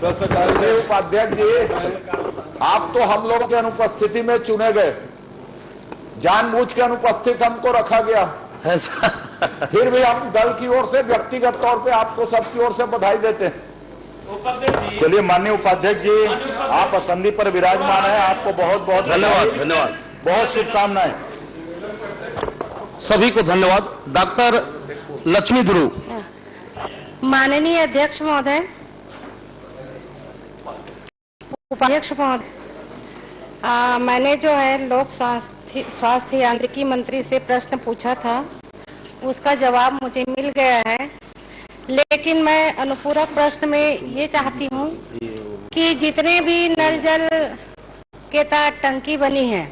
उपाध्यक्ष जी, आप तो हम लोगों की अनुपस्थिति में चुने गए, जानबूझ के अनुपस्थित हमको रखा गया है। फिर भी हम दल की ओर से व्यक्तिगत तौर पे आपको सबकी ओर से बधाई देते हैं। चलिए माननीय उपाध्यक्ष जी, आप असंधि पर विराजमान हैं, आपको बहुत बहुत धन्यवाद। बहुत शुभकामनाएं। सभी को धन्यवाद। डॉक्टर लक्ष्मी ध्रुव। माननीय अध्यक्ष महोदय, उपाध्यक्ष महोदय, मैंने जो है लोक स्वास्थ्य यांत्रिकी मंत्री से प्रश्न पूछा था, उसका जवाब मुझे मिल गया है। लेकिन मैं अनुपूरक प्रश्न में ये चाहती हूँ कि जितने भी नल जल के तहत टंकी बनी है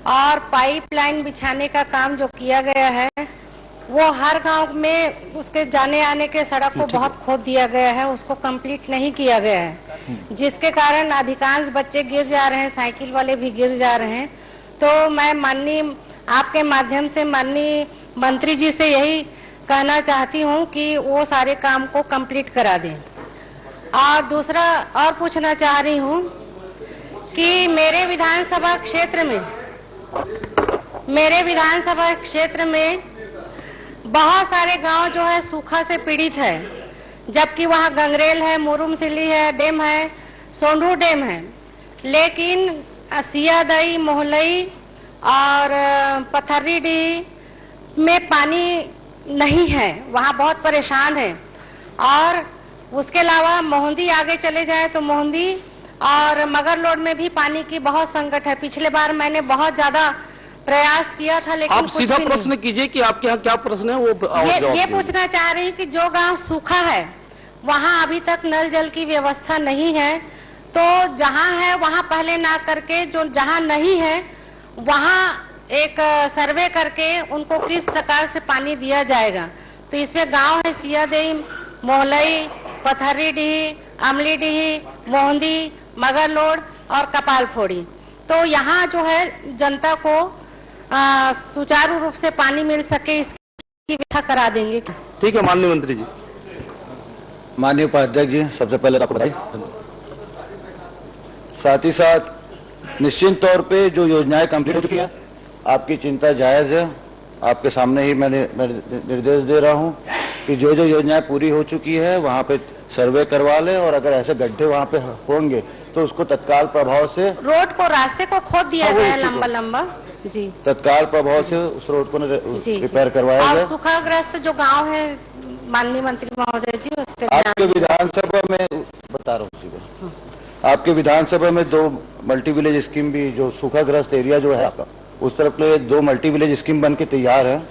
और पाइपलाइन बिछाने का काम जो किया गया है, वो हर गांव में उसके जाने आने के सड़क को बहुत खोद दिया गया है, उसको कंप्लीट नहीं किया गया है, जिसके कारण अधिकांश बच्चे गिर जा रहे हैं, साइकिल वाले भी गिर जा रहे हैं। तो मैं माननीय आपके माध्यम से माननीय मंत्री जी से यही कहना चाहती हूँ कि वो सारे काम को कंप्लीट करा दें। और दूसरा और पूछना चाह रही हूँ कि मेरे विधानसभा क्षेत्र में बहुत सारे गांव जो है सूखा से पीड़ित है, जबकि वहाँ गंगरेल है, मुरुमसिली है, डैम है, सोंढू डैम है, लेकिन सियादई, मोहलई और पथरीडीह में पानी नहीं है, वहाँ बहुत परेशान है। और उसके अलावा मोहंदी आगे चले जाए तो मोहंदी और मगरलोड में भी पानी की बहुत संकट है। पिछले बार मैंने बहुत ज्यादा प्रयास किया था, लेकिन आप सीधा प्रश्न कीजिए कि आपके यहाँ क्या प्रश्न है, वो ये पूछना चाह रही हूँ कि जो गांव सूखा है वहाँ अभी तक नल जल की व्यवस्था नहीं है, तो जहाँ है वहाँ पहले ना करके जो जहाँ नहीं है वहाँ एक सर्वे करके उनको किस प्रकार से पानी दिया जाएगा। तो इसमें गांव है सियादई, मोहलई, पथरीडीह, अमलीडीह, मोहंदी, मगरलोड और कपालफोड़ी। तो यहाँ जो है जनता को सुचारू रूप से पानी मिल सके, इसकी व्यवस्था करा देंगे। ठीक है माननीय मंत्री जी। माननीय उपाध्यक्ष जी, सबसे पहले आपको बधाई। साथ ही साथ निश्चित तौर पे जो योजनाएं कंप्लीट हो चुकी हैं, आपकी चिंता जायज है। आपके सामने ही मैं निर्देश दे रहा हूं कि जो जो योजनाएं पूरी हो चुकी है वहां पे सर्वे करवा लें, और अगर ऐसे गड्ढे वहां पे होंगे तो उसको तत्काल प्रभाव से रोड को, रास्ते को खोद दिया गया है लंबा जी, तत्काल प्रभाव से उस रोड को रिपेयर करवाया जाए। और सूखाग्रस्त जो गाँव है माननीय मंत्री महोदय जी, उस पर आपके विधानसभा में बता रहा हूँ, आपके विधानसभा में 2 मल्टी विलेज स्कीम भी, जो सूखाग्रस्त एरिया जो है आपका, उस तरफ के 2 मल्टी विलेज स्कीम बन के तैयार है।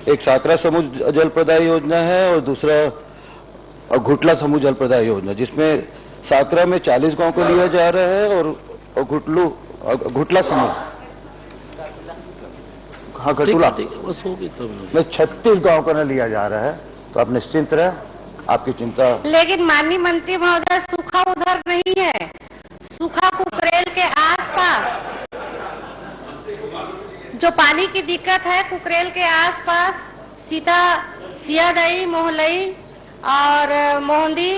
एक साकरा समूह जल प्रदाय योजना है और दूसरा घुटला समूह जल प्रदाय योजना, जिसमें साकरा में 40 गांव को लिया जा रहा है और घुटला समूह, हाँ घटुला में 36 गांव को न लिया जा रहा है। तो आप निश्चिंत रहे, आपकी चिंता। लेकिन माननीय मंत्री महोदय, सूखा उधर नहीं है, सूखा कुकरेल के आसपास जो पानी की दिक्कत है, कुकरेल के आसपास सियादई, मोहलई और मोहंदी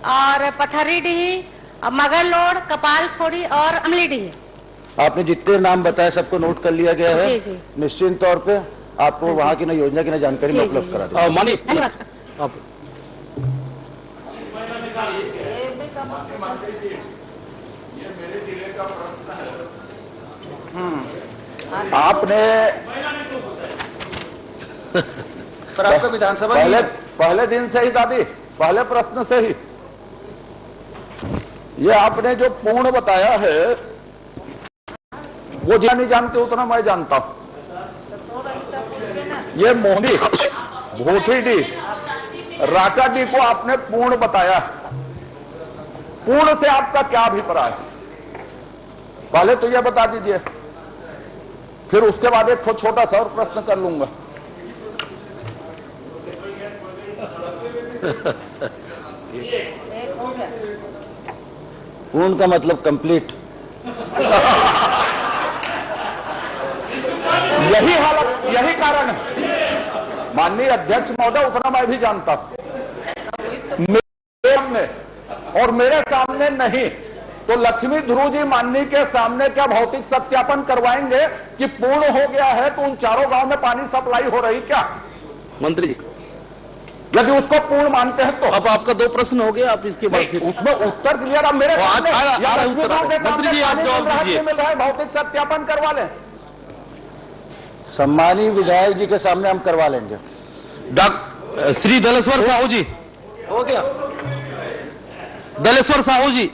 और पथरीडीह, मगरलोड, कपालफोड़ी और अमलीडीह। आपने जितने नाम बताए सबको नोट कर लिया गया है। जी। निश्चित तौर पे आपको वहाँ की न योजना की न जानकारी उपलब्ध करा दें। आपने पर आपका विधानसभा पहले दिन से ही दादी, पहले प्रश्न से ही ये आपने जो पूर्ण बताया है, वो जितना नहीं जानते उतना मैं जानता हूं। ये मोहनी, भूथीडी, राकाडी को आपने पूर्ण बताया। पूर्ण से आपका क्या अभिप्राय है, पहले तो ये बता दीजिए, फिर उसके बाद एक छोटा सा और प्रश्न कर लूंगा। पूर्ण का मतलब कंप्लीट। यही हालत, यही कारण है माननीय अध्यक्ष महोदय, उतना मैं भी जानता हूं। और मेरे सामने नहीं, तो लक्ष्मी ध्रुव जी माननी के सामने क्या भौतिक सत्यापन करवाएंगे कि पूर्ण हो गया है तो उन चारों गांव में पानी सप्लाई हो रही क्या? मंत्री जी, यदि उसको पूर्ण मानते हैं तो अब आपका 2 प्रश्न हो गए, आप इसके बाद फिर उसमें उत्तर क्लियर। अब मेरे सामने या लक्ष्मी ध्रुव के सामने मंत्री जी, आप पानी जवाब मिल रहा है, दीजिए। मिल रहा है, भौतिक सत्यापन करवा लें। सम्मानीय विधायक जी के सामने हम करवा लेंगे। श्री दलेश्वर साहू जी, हो गया। दलेश्वर साहू जी,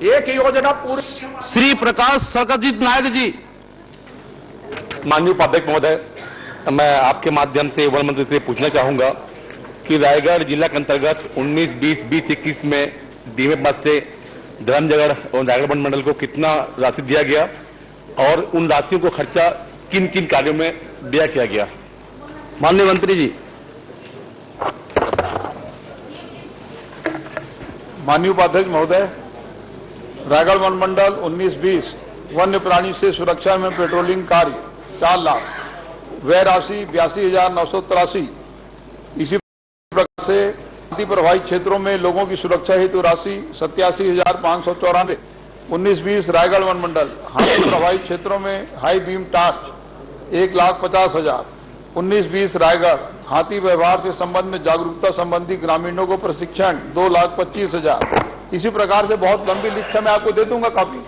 एक योजना पूरी। श्री प्रकाश सरकजीत नायक जी। माननीय उपाध्यक्ष महोदय, मैं आपके माध्यम से वन मंत्री से पूछना चाहूंगा कि रायगढ़ जिला के अंतर्गत 19, 20, 21 में डीमे पद से धर्मजगढ़ और रायगढ़ वन मंडल को कितना राशि दिया गया और उन राशियों को खर्चा किन किन कार्यों में व्यय किया गया? माननीय मंत्री जी। माननीय उपाध्यक्ष महोदय, रायगढ़ वन मंडल 19-20 वन्य प्राणी से सुरक्षा में पेट्रोलिंग कार्य 4 लाख, व्यय राशि 82,983। इसी प्रकार से हाथी प्रभावित क्षेत्रों में लोगों की सुरक्षा हेतु राशि 87,594। 19-20 रायगढ़ वन मंडल हाथी प्रभावित क्षेत्रों में हाई बीम टार्च 1,50,000। 19-20 रायगढ़ हाथी व्यवहार से संबंध में जागरूकता संबंधी ग्रामीणों को प्रशिक्षण 2,25,000। इसी प्रकार से बहुत लंबी लिस्ट मैं आपको दे दूंगा कॉपी।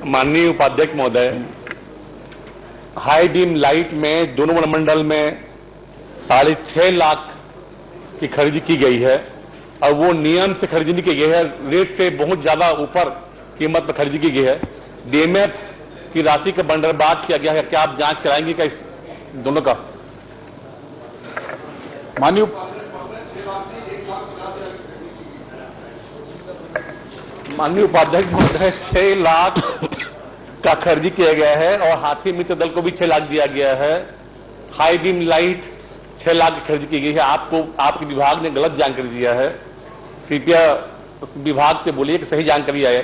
माननीय उपाध्यक्ष महोदय, हाई बीम लाइट में दोनों वन मंडल में 6.5 लाख की खरीदी की गई है और वो नियम से खरीदी की गई है, रेट से बहुत ज्यादा ऊपर कीमत पर खरीदी की गई है। डीएमएफ की राशि का बंदरबाट किया गया है, क्या आप जांच कराएंगे क्या इस दोनों का? माननीय उपाध्यक्ष महोदय, 6 लाख का खरीदी किया गया है और हाथी मित्र दल को भी 6 लाख दिया गया है। हाई बीम लाइट 6 लाख की खरीदी की गई है। आपको आपके विभाग ने गलत जानकारी दिया है, कृपया उस विभाग से बोलिए कि सही जानकारी आए।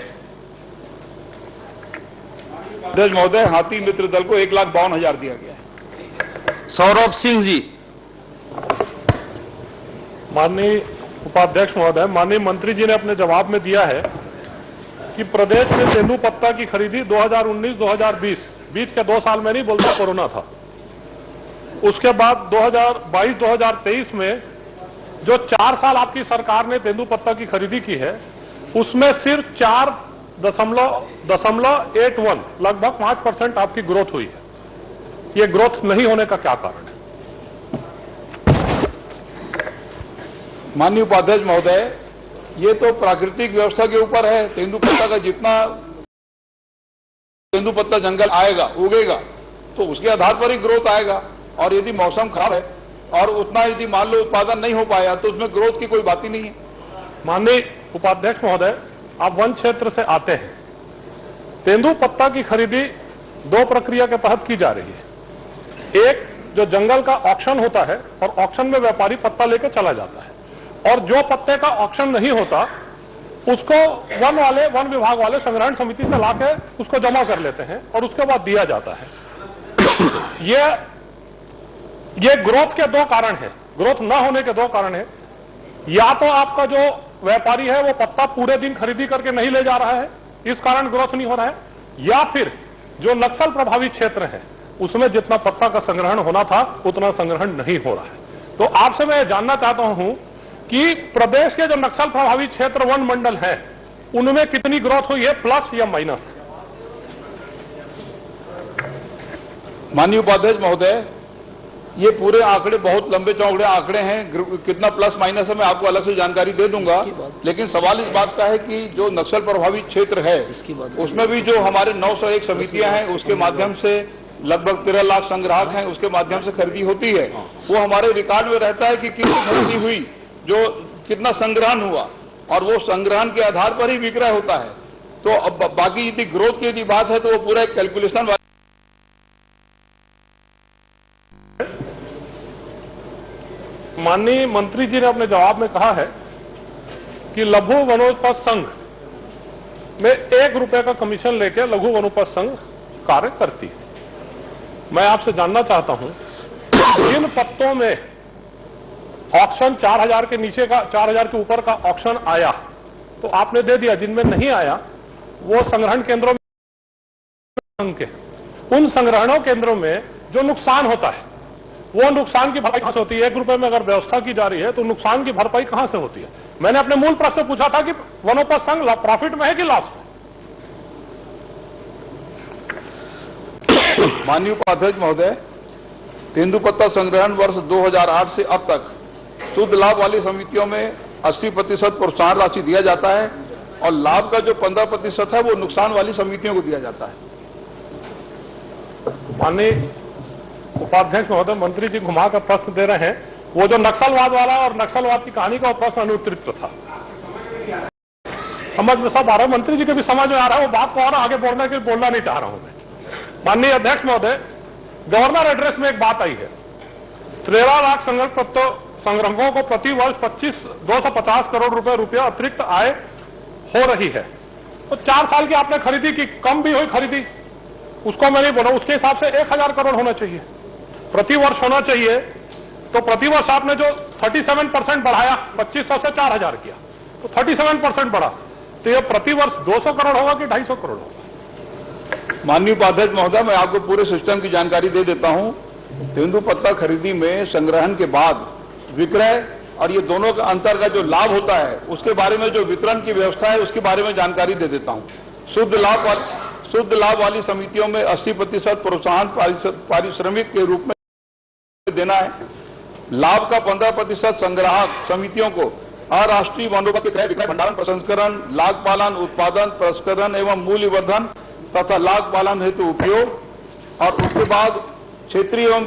अध्यक्ष महोदय, हाथी मित्र दल को 1,52,000 दिया गया है। सौरभ सिंह जी। माननीय उपाध्यक्ष महोदय, माननीय मंत्री जी ने अपने जवाब में दिया है कि प्रदेश में तेंदुपत्ता की खरीदी 2019-2020 बीच के 2 साल में नहीं बोलता, कोरोना था। उसके बाद 2022-2023 में जो 4 साल आपकी सरकार ने तेंदुपत्ता की खरीदी की है उसमें सिर्फ 4.81 लगभग 5% आपकी ग्रोथ हुई है। ये ग्रोथ नहीं होने का क्या कारण है? माननीय उपाध्यक्ष महोदय, ये तो प्राकृतिक व्यवस्था के ऊपर है। तेंदुपत्ता का जितना तेंदुपत्ता जंगल आएगा, उगेगा, तो उसके आधार पर ही ग्रोथ आएगा। और यदि मौसम खराब है और उतना यदि मान लो उत्पादन नहीं हो पाया तो उसमें ग्रोथ की कोई बात ही नहीं है। माननीय उपाध्यक्ष महोदय, आप वन क्षेत्र से आते हैं। तेंदुपत्ता की खरीदी 2 प्रक्रिया के तहत की जा रही है। एक, जो जंगल का ऑक्शन होता है और ऑक्शन में व्यापारी पत्ता लेकर चला जाता है, और जो पत्ते का ऑक्शन नहीं होता उसको वन विभाग वाले संग्रहण समिति से लाके उसको जमा कर लेते हैं और उसके बाद दिया जाता है। ये ग्रोथ के 2 कारण है, ग्रोथ ना होने के 2 कारण है। या तो आपका जो व्यापारी है वो पत्ता पूरे दिन खरीदी करके नहीं ले जा रहा है, इस कारण ग्रोथ नहीं हो रहा है, या फिर जो नक्सल प्रभावित क्षेत्र है उसमें जितना पत्ता का संग्रहण होना था उतना संग्रहण नहीं हो रहा है। तो आपसे मैं जानना चाहता हूं कि प्रदेश के जो नक्सल प्रभावित क्षेत्र वन मंडल है उनमें कितनी ग्रोथ हुई है, प्लस या माइनस? माननीय उपाध्यक्ष महोदय, ये पूरे आंकड़े बहुत लंबे चौड़े आंकड़े हैं, कितना प्लस माइनस है मैं आपको अलग से जानकारी दे दूंगा। लेकिन सवाल इस बात का है कि जो नक्सल प्रभावित क्षेत्र है उसमें भी जो हमारे 901 समितियां हैं उसके माध्यम से लगभग 13 लाख संग्राहक हैं, उसके माध्यम से खरीदी होती है। वो हमारे रिकॉर्ड में रहता है कि कितनी खरीदी हुई, जो कितना संग्रहण हुआ, और वो संग्रहण के आधार पर ही विक्रय होता है। तो अब बाकी यदि ग्रोथ की यदि बात है तो वो पूरा एक कैलकुलेशन। माननीय मंत्री जी ने अपने जवाब में कहा है कि लघु वनोपज संघ में 1 रुपए का कमीशन लेकर लघु वनोपज संघ कार्य करती है। मैं आपसे जानना चाहता हूं, इन पत्तों में ऑक्शन 4000 के नीचे का, 4000 के ऊपर का ऑक्शन आया तो आपने दे दिया, जिनमें नहीं आया वो संग्रहण केंद्रों में के, उन संग्रहणों केंद्रों में जो नुकसान होता है वो नुकसान की भरपाई कहां से होती है? 1 रुपए में अगर व्यवस्था की जा रही है तो नुकसान की भरपाई कहां से होती है? मैंने अपने मूल प्रश्न से पूछा था कि वनोपज संघ प्रॉफिट में है कि लॉस में? माननीय उपाध्यक्ष महोदय, तेंदुपत्ता संग्रहण वर्ष 2008 से अब तक शुद्ध लाभ वाली समितियों में 80% प्रोत्साहन राशि दिया जाता है और लाभ का जो 15% है वो नुकसान वाली समितियों को दिया जाता है। माननीय उपाध्यक्ष महोदय, मंत्री जी घुमाकर प्रश्न दे रहे हैं। वो जो नक्सलवाद वाला और नक्सलवाद की कहानी का वो प्रश्न अनुत्तरित था। समझ में सब आ रहा है, मंत्री जी के भी समझ में आ रहा है, वो बात को और आगे बढ़ने के लिए बोलना नहीं चाह रहा हूं मैं। माननीय अध्यक्ष महोदय, गवर्नर एड्रेस में एक बात आई है, 13 लाख संग्राहकों को प्रति वर्ष 250 करोड़ रुपया अतिरिक्त आय हो रही है। तो 4 साल की आपने खरीदी की, कम भी हुई खरीदी, उसको मैं नहीं बोला, उसके हिसाब से 1000 करोड़ होना चाहिए, प्रति वर्ष होना चाहिए। तो प्रति वर्ष आपने जो 37% बढ़ाया, 2500 से 4000 किया, तो 37% बढ़ा, तो ये प्रति वर्ष 200 करोड़ होगा कि 250 करोड़ होगा? माननीय उपाध्यक्ष महोदय, मैं आपको पूरे सिस्टम की जानकारी दे देता हूं। तेंदुपत्ता खरीदी में संग्रहण के बाद विक्रय और ये दोनों का अंतर का जो लाभ होता है उसके बारे में जो वितरण की व्यवस्था है उसके बारे में जानकारी दे देता हूं। शुद्ध लाभ वाली समितियों में 80% प्रोत्साहन पारिश्रमिक के रूप में देना है। लाभ का 15% संग्राहक समितियों को अराष्ट्रीय वनोपज के क्रय विक्रय भंडारण प्रसंस्करण लाग पालन उत्पादन प्रसंस्करण एवं मूल्यवर्धन तथा लाग पालन हेतु उपयोग और उसके बाद क्षेत्रीय एवं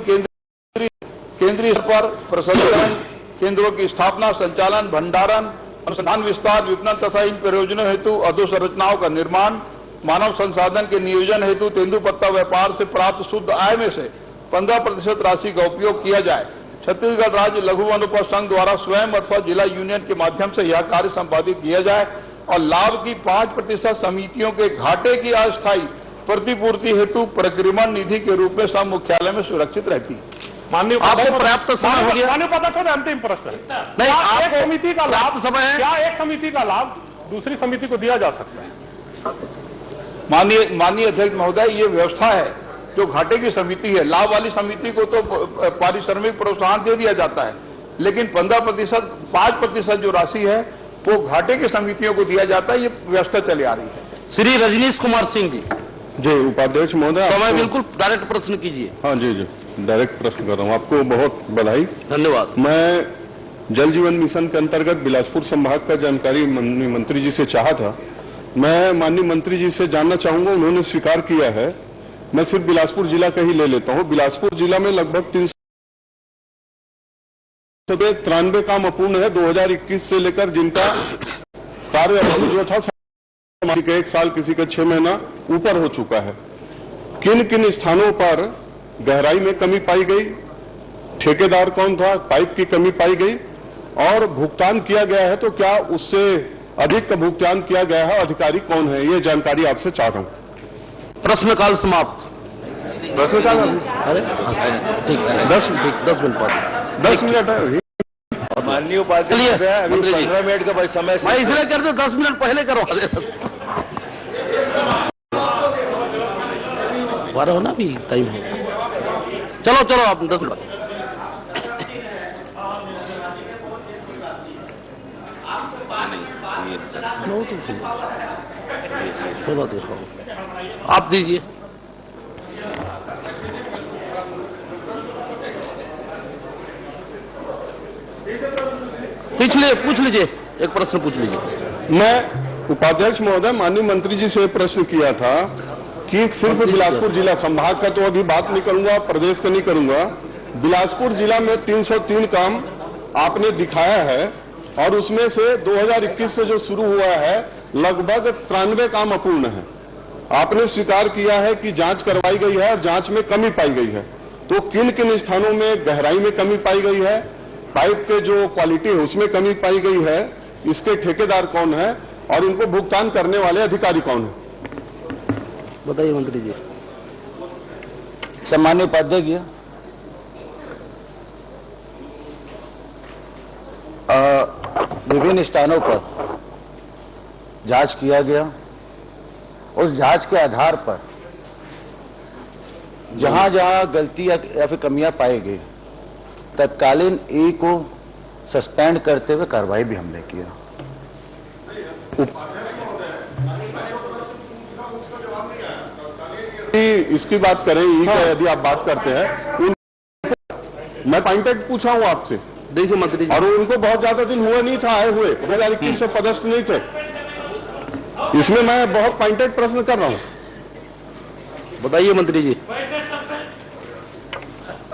केंद्रीय स्तर पर प्रसंस्करण केंद्रों की स्थापना संचालन भंडारण अनुसंधान विस्तार विपणन तथा इन प्रयोजनों हेतु अधोसंरचनाओं का निर्माण मानव संसाधन के नियोजन हेतु तेंदुपत्ता व्यापार से प्राप्त शुद्ध आय में से 15% राशि का उपयोग किया जाए। छत्तीसगढ़ राज्य लघु वनोपज संघ द्वारा स्वयं अथवा जिला यूनियन के माध्यम से यह कार्य संपादित किया जाए और लाभ की 5% समितियों के घाटे की अस्थायी प्रतिपूर्ति हेतु प्रक्रमण निधि के रूप में सब मुख्यालय में सुरक्षित रहती है। माननीय आपको पर्याप्त समय हो गया। माननीय उपाध्यक्ष, अंतिम प्रश्न है, नहीं, क्या एक समिति का लाभ समय है, क्या एक समिति का लाभ दूसरी समिति को दिया जा सकता है? माननीय अध्यक्ष महोदय, ये व्यवस्था है जो घाटे की समिति है, लाभ वाली समिति को तो पारिश्रमिक प्रोत्साहन दे दिया जाता है, लेकिन 5% जो राशि है वो घाटे की समितियों को दिया जाता है। ये व्यवस्था चली आ रही है। श्री रजनीश कुमार सिंह जी। जी उपाध्यक्ष महोदय, समय बिल्कुल डायरेक्ट प्रश्न कीजिए। हाँ जी जी, डायरेक्ट प्रश्न कर रहा हूँ। आपको बहुत बधाई, धन्यवाद। मैं जल जीवन मिशन के अंतर्गत बिलासपुर संभाग का जानकारी माननीय मंत्री जी से चाहा था। मैं माननीय मंत्री जी से जानना चाहूंगा, उन्होंने स्वीकार किया है। मैं सिर्फ बिलासपुर जिला का ही ले लेता हूँ। बिलासपुर जिला में लगभग 393 काम अपूर्ण है 2021 से लेकर, जिनका कार्य अवधि जो था किसी का 1 साल किसी का 6 महीना ऊपर हो चुका है। किन किन स्थानों पर गहराई में कमी पाई गई, ठेकेदार कौन था, पाइप की कमी पाई गई और भुगतान किया गया है तो क्या उससे अधिक का भुगतान किया गया है, अधिकारी कौन है, ये जानकारी आपसे चाह रहा हूं। प्रश्नकाल समाप्त। प्रश्नकाल अरे ठीक है, 10 मिनट बाद 10 मिनट है। माननीय उपाध्यक्ष, अभी 15 मिनट का भाई समय मैं इसलिए कर दो, 10 मिनट पहले करवा दे। बारह होना भी टाइम हो। चलो आप 10 मिनट। चलो देखो, आप दीजिए। पूछ लीजिए, एक प्रश्न पूछ लीजिए। मैं उपाध्यक्ष महोदय माननीय मंत्री जी से प्रश्न किया था कि सिर्फ बिलासपुर जिला संभाग का तो अभी बात नहीं करूंगा, प्रदेश का नहीं करूंगा। बिलासपुर जिला में 303 काम आपने दिखाया है और उसमें से 2021 से जो शुरू हुआ है लगभग 93 काम अपूर्ण है। आपने स्वीकार किया है कि जांच करवाई गई है और जांच में कमी पाई गई है। तो किन किन स्थानों में गहराई में कमी पाई गई है, पाइप के जो क्वालिटी है उसमें कमी पाई गई है, इसके ठेकेदार कौन है और इनको भुगतान करने वाले अधिकारी कौन है, बताइए मंत्री जी। सम्माननीय उपाध्यक्ष, विभिन्न स्थानों पर जांच किया गया। उस जांच के आधार पर जहां जहां गलती या फिर कमियां पाई गई, तत्कालीन ई को सस्पेंड करते हुए कार्रवाई भी हमने किया। इसकी बात करें, ई का यदि आप बात करते हैं, मैं पॉइंटेड पूछा हूं आपसे, देखिए मंत्री जी, और उनको बहुत ज्यादा दिन हुए नहीं था आए हुए, 2021 से पदस्थ नहीं थे। इसमें मैं बहुत पॉइंटेड प्रश्न कर रहा हूं। बताइए मंत्री जी।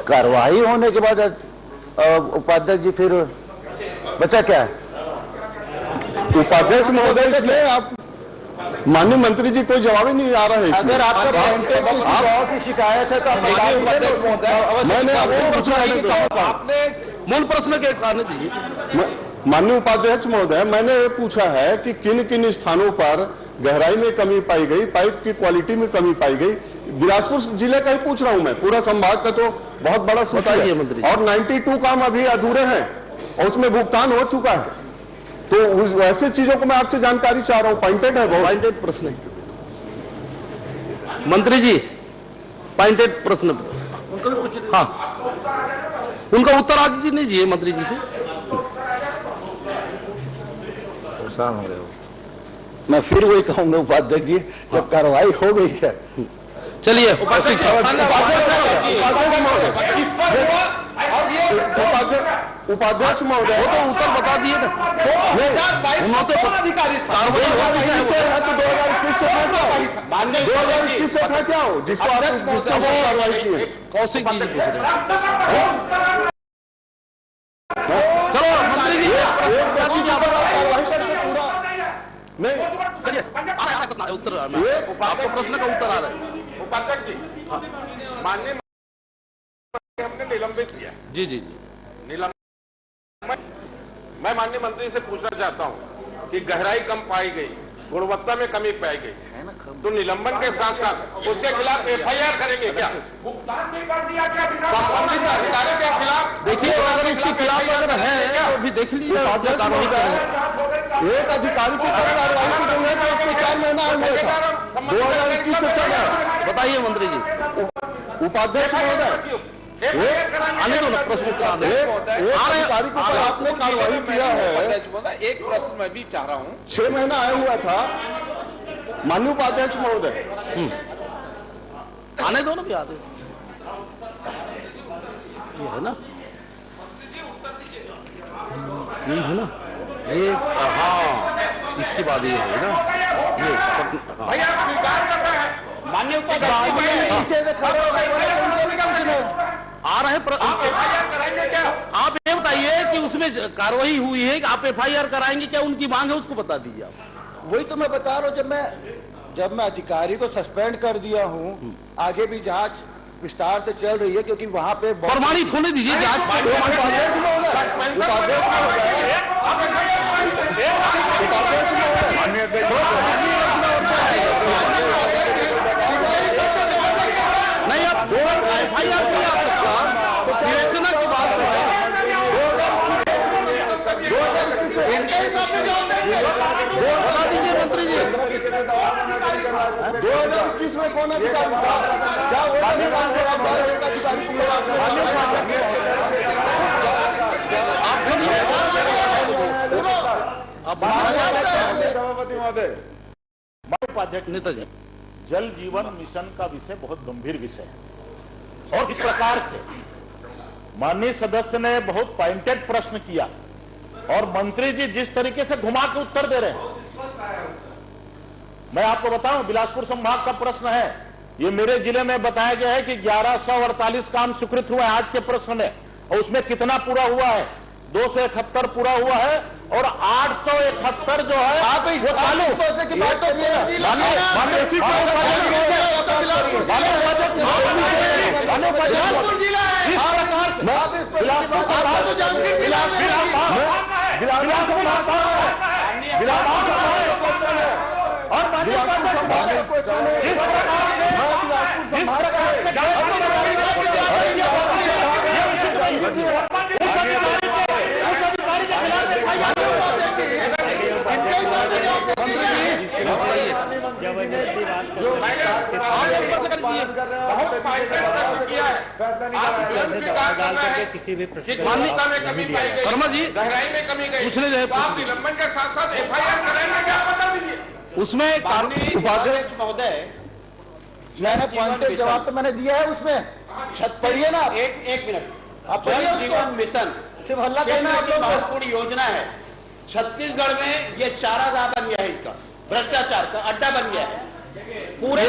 कार्रवाई होने के बाद उपाध्यक्ष जी फिर बचा क्या है? उपाध्यक्ष महोदय, इसमें आप माननीय मंत्री जी कोई जवाब ही नहीं आ रहा है। अगर आपका जवाब की शिकायत है तो आप मैंने आपको पूछा है कि आपने मूल प्रश्न के कारण दीजिए। माननीय उपाध्यक्ष महोदय, मैंने ये पूछा है कि किन किन स्थानों पर गहराई में कमी पाई गई, पाइप की क्वालिटी में कमी पाई गई। बिलासपुर जिले का ही पूछ रहा हूं मैं, पूरा संभाग का तो बहुत बड़ा सूची है, और 92 काम अभी अधूरे हैं और उसमें भुगतान हो चुका है। तो वैसे चीजों को मैं आपसे जानकारी चाह रहा हूं। पॉइंटेड है, बहुत पॉइंटेड प्रश्न है मंत्री जी, पॉइंटेड प्रश्न। हाँ, उनका उत्तर आज जी नहीं जी मंत्री जी से। मैं फिर वही कहूंगा उपाध्यक्ष जी, जब कार्रवाई हो गई है। चलिए उपाध्यक्ष महोदय, वो तो उत्तर बता दिए ना। अधिकारी था, 2021 से है तो 2021 से था क्या? 2021 से था क्या हो जिसको कार्रवाई की है? कौशिक जी पूछ रहे हैं। चलो मंत्री जी, कार्रवाई करके पूरा नहीं, चलिए उत्तर आपको प्रश्न का उत्तर आ रहा है। उपाध्यक्ष जी, माननीय हमने निलंबित किया। जी जी जी, मैं माननीय मंत्री से पूछना चाहता हूं कि गहराई कम पाई गई, गुणवत्ता में कमी पाई गई, तो निलंबन के साथ साथ उसके खिलाफ FIR करेंगे क्या? भुगतान भी कर दिया क्या संबंधित अधिकारी के खिलाफ? देखिए अगर उसके खिलाफ अगर है तो भी देख लीजिए, कार्रवाई करें। एक अधिकारी की तरफ कार्रवाई की गई है तो उसमें 4 महीना हुआ था, 2021 से चल रहा है। बताइए मंत्री जी। उपाध्यक्ष महोदय, आने दो ना प्रश्न उत्तर आने दो। अधिकारी के ऊपर आपने कार्रवाई किया है। एक प्रश्न मैं भी चाह रहा हूं। 6 महीना आया हुआ था माननीय उपाध्यक्ष महोदय। आने दो ना भी, आने ये है ना, यही है ना ये। हाँ, इसकी बात ये है ना, ये भैया स्वीकार कर रहे हैं माननीय उपाध्यक्ष आ रहे हैं। आप FIR कराएंगे क्या? आप ये बताइए कि उसमें कार्रवाई हुई है कि आप FIR कराएंगे क्या? उनकी मांग है, उसको बता दीजिए आप। वही तो मैं बता रहा हूँ, जब मैं अधिकारी को सस्पेंड कर दिया हूँ, आगे भी जांच विस्तार से चल रही है, क्योंकि वहां पे प्रमाणित होने दीजिए जांच। नहीं, अब FIR नहीं आ सकता तो विवेचना की बात है। बता दीजिए मंत्री जी। 2021 में कौन अधिकारी था? क्या वो अधिकारी सभापति महोदय, उपाध्यक्ष नेताजी, जल जीवन मिशन का विषय बहुत गंभीर विषय है, और इस प्रकार से माननीय सदस्य ने बहुत पॉइंटेड प्रश्न किया और मंत्री जी जिस तरीके से घुमा के उत्तर दे रहे हैं। मैं आपको बताऊं, बिलासपुर संभाग का प्रश्न है, ये मेरे जिले में बताया गया है कि 1148 काम स्वीकृत हुआ है आज के प्रश्न में, और उसमें कितना पूरा हुआ है? 271 पूरा हुआ है, और 871 जो है आप इस पहुंचने की बात कर रहे हैं। किसी भी मान्यता में कमी पाई गई, शर्मा जी गहराई में कमी गई, पूछने जाए तो आप निलंबन के साथ साथ FIR कराएंगे क्या, बता दीजिए। उसमें उपाध्यक्ष महोदय, मैंने पॉइंटेड जवाब तो मैंने दिया है उसमें, पढ़िए ना। एक मिनट, आप जल जीवन मिशन सिर्फ हल्ला करना आप लोग। महत्वपूर्ण योजना है। छत्तीसगढ़ में ये चारागाह बन गया है, इनका भ्रष्टाचार का अड्डा बन गया है पूरे।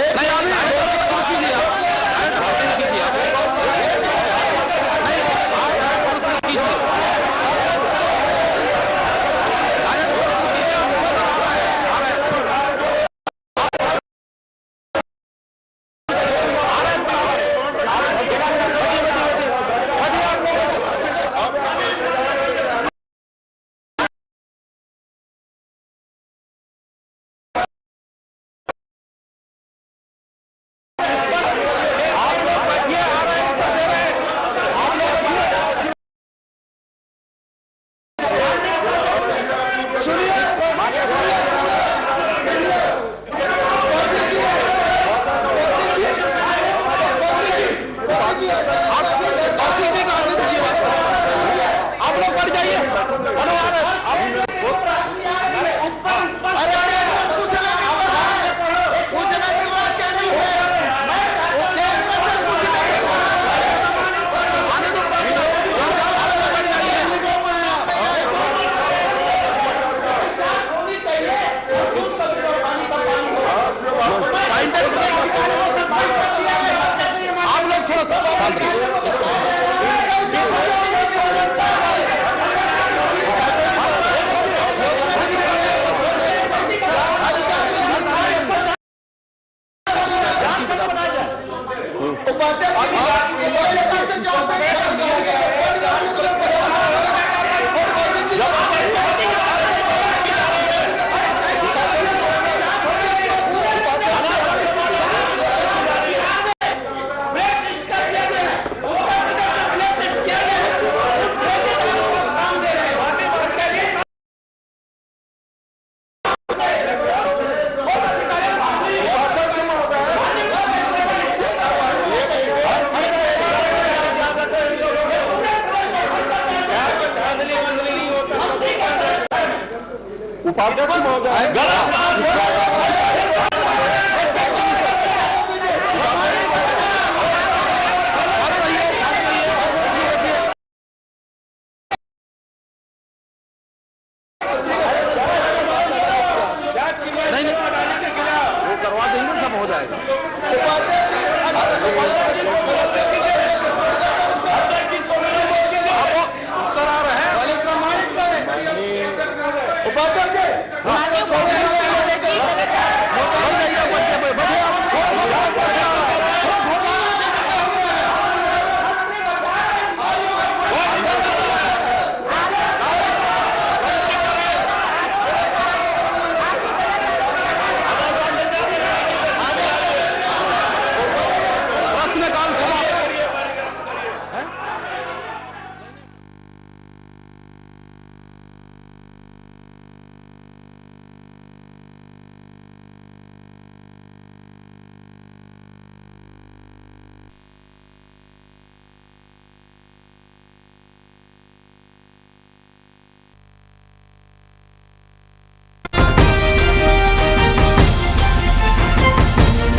उपाध्यक्ष वो करवा देंगे, सब हो जाएगा। उत्तर आ रहे हैं। उपाध्यक्ष